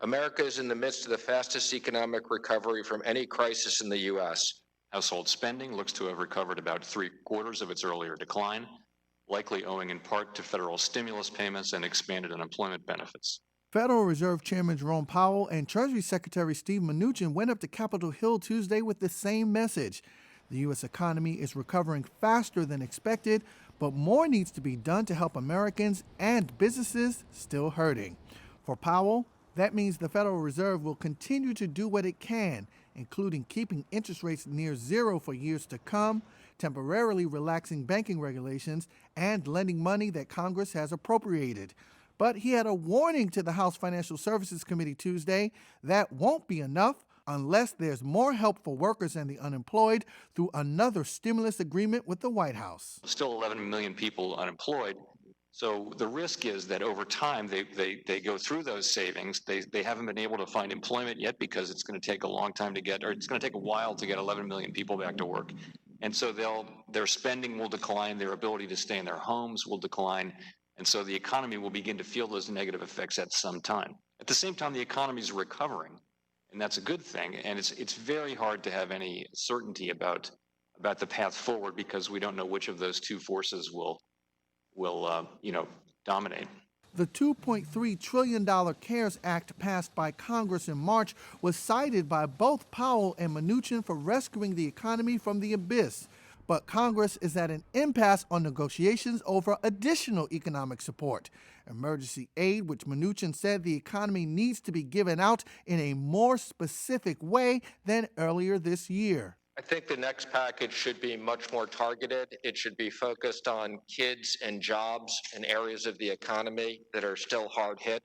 America is in the midst of the fastest economic recovery from any crisis in the U.S. Household spending looks to have recovered about 3/4 of its earlier decline, likely owing in part to federal stimulus payments and expanded unemployment benefits. Federal Reserve Chairman Jerome Powell and Treasury Secretary Steve Mnuchin went up to Capitol Hill Tuesday with the same message. The U.S. economy is recovering faster than expected, but more needs to be done to help Americans and businesses still hurting. For Powell, that means the Federal Reserve will continue to do what it can, including keeping interest rates near zero for years to come, temporarily relaxing banking regulations, and lending money that Congress has appropriated. But he had a warning to the House Financial Services Committee Tuesday that won't be enough unless there's more help for workers and the unemployed through another stimulus agreement with the White House. Still 11 million people unemployed. So the risk is that over time they go through those savings. They haven't been able to find employment yet because it's going to take a long time to get, or it's going to take a while to get 11 million people back to work. And so their spending will decline, their ability to stay in their homes will decline, and so the economy will begin to feel those negative effects at some time. At the same time, the economy is recovering, and that's a good thing. And it's very hard to have any certainty about the path forward because we don't know which of those two forces will dominate. The $2.3 trillion CARES Act passed by Congress in March was cited by both Powell and Mnuchin for rescuing the economy from the abyss. But Congress is at an impasse on negotiations over additional economic support. Emergency aid, which Mnuchin said the economy needs to be given out in a more specific way than earlier this year. I think the next package should be much more targeted. It should be focused on kids and jobs and areas of the economy that are still hard hit,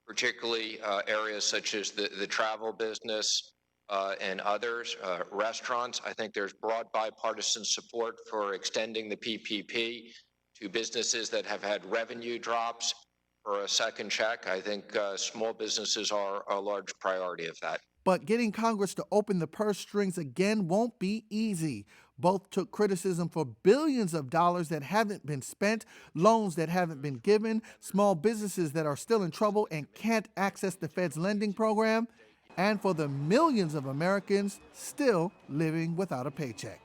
particularly areas such as the travel business and others, restaurants. I think there's broad bipartisan support for extending the PPP to businesses that have had revenue drops for a second check. I think small businesses are a large priority of that. But getting Congress to open the purse strings again won't be easy. Both took criticism for billions of dollars that haven't been spent, loans that haven't been given, small businesses that are still in trouble and can't access the Fed's lending program, and for the millions of Americans still living without a paycheck.